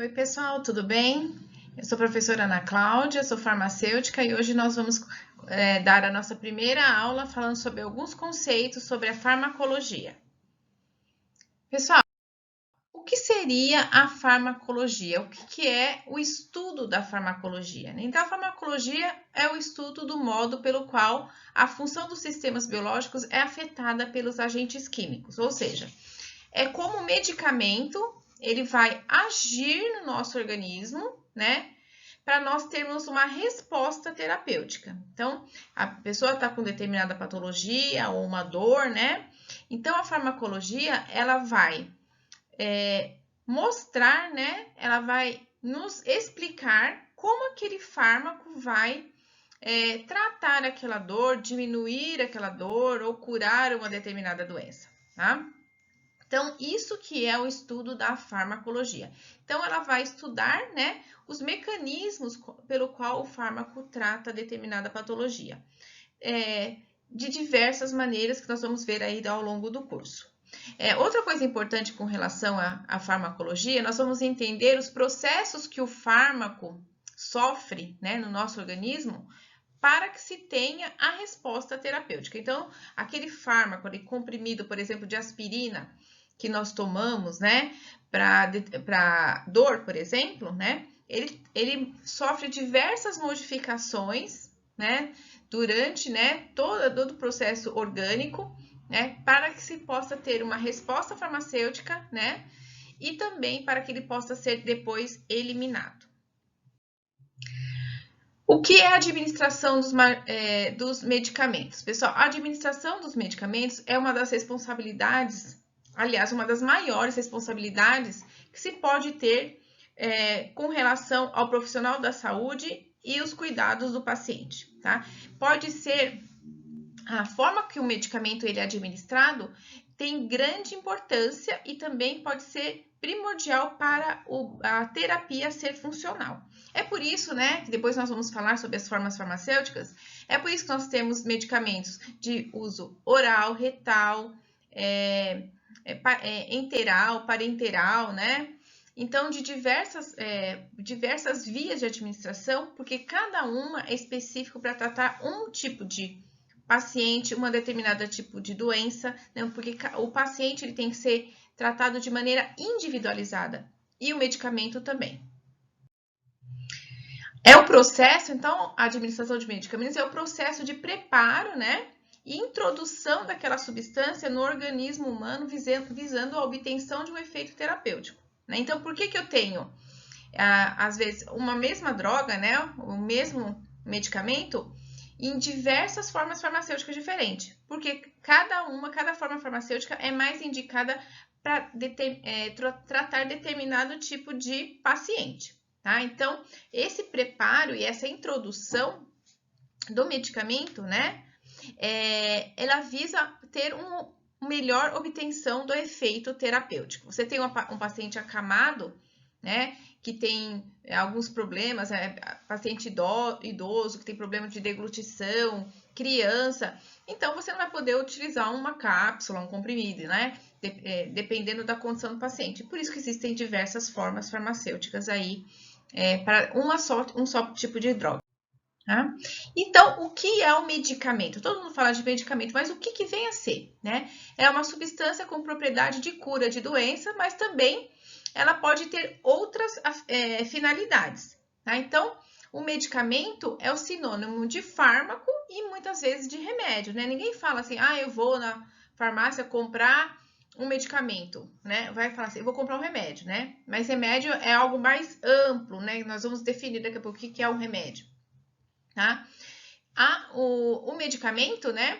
Oi, pessoal, tudo bem? Eu sou a professora Ana Cláudia, sou farmacêutica e hoje nós vamos dar a nossa primeira aula falando sobre alguns conceitos sobre a farmacologia. Pessoal, o que seria a farmacologia? O que é o estudo da farmacologia? Então, a farmacologia é o estudo do modo pelo qual a função dos sistemas biológicos é afetada pelos agentes químicos, ou seja, é como o medicamento ele vai agir no nosso organismo, né? Para nós termos uma resposta terapêutica. Então, a pessoa está com determinada patologia ou uma dor, né? Então, a farmacologia, ela vai mostrar, né? Ela vai nos explicar como aquele fármaco vai tratar aquela dor, diminuir aquela dor ou curar uma determinada doença, tá? Então, isso que é o estudo da farmacologia. Então, ela vai estudar, né, os mecanismos pelo qual o fármaco trata determinada patologia, de diversas maneiras que nós vamos ver aí ao longo do curso. Outra coisa importante com relação à farmacologia, nós vamos entender os processos que o fármaco sofre, né, no nosso organismo, para que se tenha a resposta terapêutica. Então, aquele fármaco ali, comprimido, por exemplo, de aspirina, que nós tomamos, né, para dor, por exemplo, né, ele sofre diversas modificações, né, durante, né, todo o processo orgânico, né, para que se possa ter uma resposta farmacêutica, né, e também para que ele possa ser depois eliminado. O que é a administração dos medicamentos? Pessoal, a administração dos medicamentos é uma das responsabilidades, aliás, uma das maiores responsabilidades que se pode ter com relação ao profissional da saúde e os cuidados do paciente, tá? Pode ser a forma que o medicamento ele é administrado tem grande importância e também pode ser primordial para a terapia ser funcional. É por isso, né, que depois nós vamos falar sobre as formas farmacêuticas, é por isso que nós temos medicamentos de uso oral, retal, enteral, parenteral, né? Então, de diversas vias de administração, porque cada uma é específico para tratar um tipo de paciente, uma determinada tipo de doença, né? Porque o paciente ele tem que ser tratado de maneira individualizada e o medicamento também. É o processo, então, a administração de medicamentos é o processo de preparo, né? E introdução daquela substância no organismo humano visando a obtenção de um efeito terapêutico, né? Então, por que eu tenho, às vezes, uma mesma droga, né? O mesmo medicamento em diversas formas farmacêuticas diferentes, porque cada forma farmacêutica é mais indicada para tratar determinado tipo de paciente, tá? Então, esse preparo e essa introdução do medicamento, né, ela visa ter uma melhor obtenção do efeito terapêutico. Você tem um paciente acamado, né, que tem alguns problemas, paciente idoso, que tem problema de deglutição, criança, então você não vai poder utilizar uma cápsula, um comprimido, né, dependendo da condição do paciente. Por isso que existem diversas formas farmacêuticas aí, para um só tipo de droga. Tá? Então, o que é o medicamento? Todo mundo fala de medicamento, mas o que vem a ser, né? É uma substância com propriedade de cura de doença, mas também ela pode ter outras finalidades, tá? Então, o medicamento é o sinônimo de fármaco e muitas vezes de remédio, né? Ninguém fala assim, eu vou na farmácia comprar um medicamento, né? Vai falar assim, eu vou comprar um remédio, né? Mas remédio é algo mais amplo, né? Nós vamos definir daqui a pouco o que é um remédio, tá? O medicamento, né?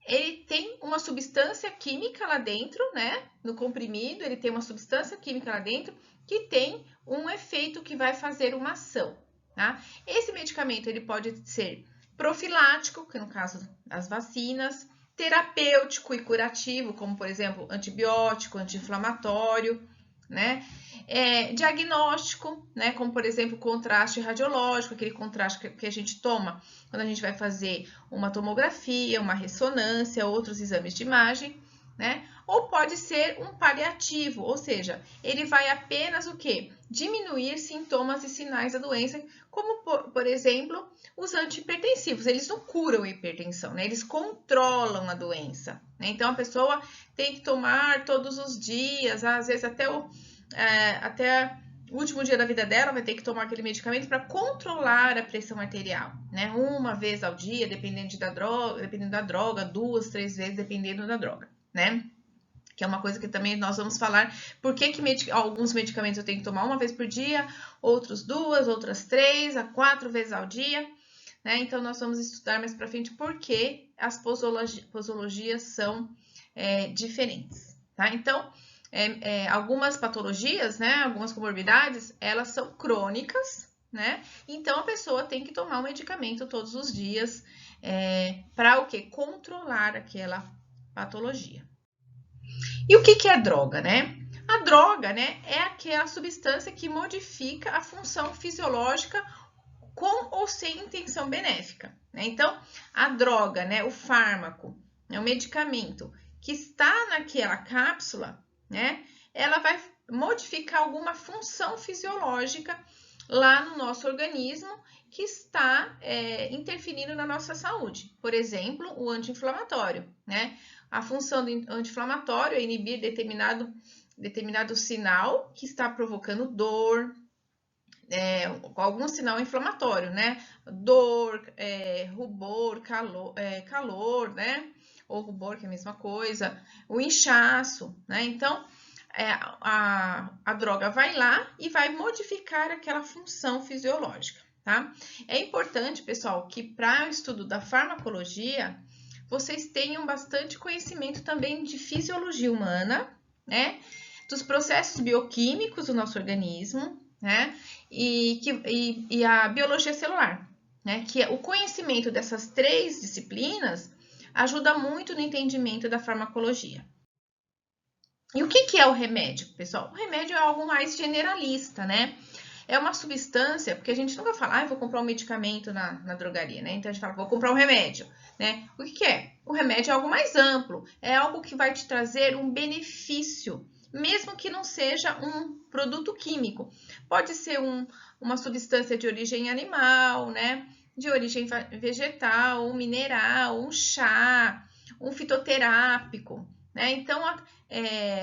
Ele tem uma substância química lá dentro, né? No comprimido, ele tem uma substância química lá dentro que tem um efeito que vai fazer uma ação, tá? Esse medicamento, ele pode ser profilático, que no caso das vacinas, terapêutico e curativo, como por exemplo, antibiótico, anti-inflamatório, né? Diagnóstico, né? Como por exemplo, contraste radiológico, aquele contraste que a gente toma quando a gente vai fazer uma tomografia, uma ressonância, outros exames de imagem, né? Ou pode ser um paliativo, ou seja, ele vai apenas o quê? diminuir sintomas e sinais da doença, como, por exemplo, os antihipertensivos. Eles não curam a hipertensão, né? Eles controlam a doença, né? Então, a pessoa tem que tomar todos os dias, às vezes até o último dia da vida dela, vai ter que tomar aquele medicamento para controlar a pressão arterial, né? Uma vez ao dia, dependendo da droga, 2, 3 vezes, dependendo da droga, né? Que é uma coisa que também nós vamos falar, por que alguns medicamentos eu tenho que tomar uma vez por dia, outros 2, outras 3, a 4 vezes ao dia, né? Então, nós vamos estudar mais para frente por que as posologias são diferentes, tá? Então, algumas patologias, né, algumas comorbidades, elas são crônicas, né? Então, a pessoa tem que tomar o medicamento todos os dias para o quê? Controlar aquela patologia. E o que é droga, né? A droga, né, é aquela substância que modifica a função fisiológica com ou sem intenção benéfica, né? Então, a droga, né, o fármaco, né, o medicamento que está naquela cápsula, né, ela vai modificar alguma função fisiológica lá no nosso organismo que está interferindo na nossa saúde. Por exemplo, o anti-inflamatório, né? A função do anti-inflamatório é inibir determinado sinal que está provocando dor, algum sinal inflamatório, né? Dor, rubor, calor, né? Ou rubor, que é a mesma coisa, o inchaço, né? Então, a droga vai lá e vai modificar aquela função fisiológica, tá? É importante, pessoal, que para o estudo da farmacologia, vocês tenham bastante conhecimento também de fisiologia humana, né? Dos processos bioquímicos do nosso organismo, né? E a biologia celular, né? Que o conhecimento dessas 3 disciplinas ajuda muito no entendimento da farmacologia. E o que é o remédio, pessoal? O remédio é algo mais generalista, né? É uma substância, porque a gente nunca fala, vou comprar um medicamento na drogaria, né? Então a gente fala, vou comprar um remédio, né? O que é? O remédio é algo mais amplo, é algo que vai te trazer um benefício, mesmo que não seja um produto químico. Pode ser uma substância de origem animal, né? De origem vegetal, um mineral, um chá, um fitoterápico, né? Então,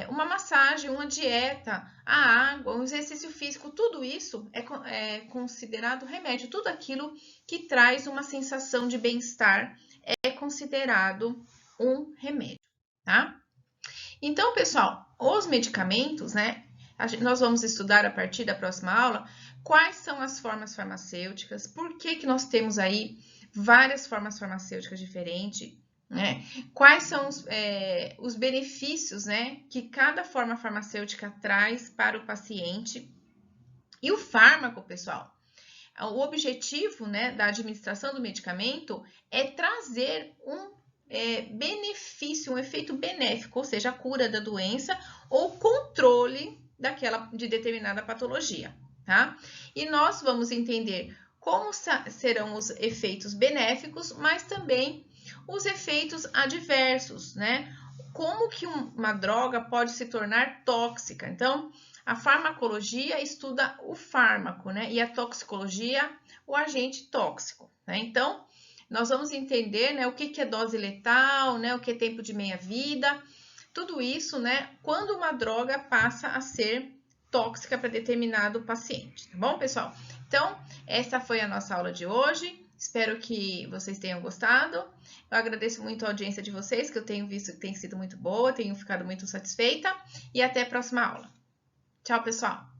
uma massagem, uma dieta, a água, um exercício físico, tudo isso é considerado remédio. Tudo aquilo que traz uma sensação de bem-estar é considerado um remédio, tá? Então, pessoal, os medicamentos, né? Nós vamos estudar a partir da próxima aula quais são as formas farmacêuticas, por que nós temos aí várias formas farmacêuticas diferentes, né? Quais são os benefícios, né, que cada forma farmacêutica traz para o paciente. E o fármaco, pessoal, o objetivo, né, da administração do medicamento é trazer um benefício, um efeito benéfico, ou seja, a cura da doença ou controle de determinada patologia, tá? E nós vamos entender como serão os efeitos benéficos, mas também os efeitos adversos, né? Como que uma droga pode se tornar tóxica. Então, a farmacologia estuda o fármaco, né? E a toxicologia, o agente tóxico, né? Então, nós vamos entender, né, o que é dose letal, né? O que é tempo de meia-vida, tudo isso, né? Quando uma droga passa a ser tóxica para determinado paciente, tá bom, pessoal? Então, essa foi a nossa aula de hoje. Espero que vocês tenham gostado. Eu agradeço muito a audiência de vocês, que eu tenho visto que tem sido muito boa, tenho ficado muito satisfeita. E até a próxima aula. Tchau, pessoal!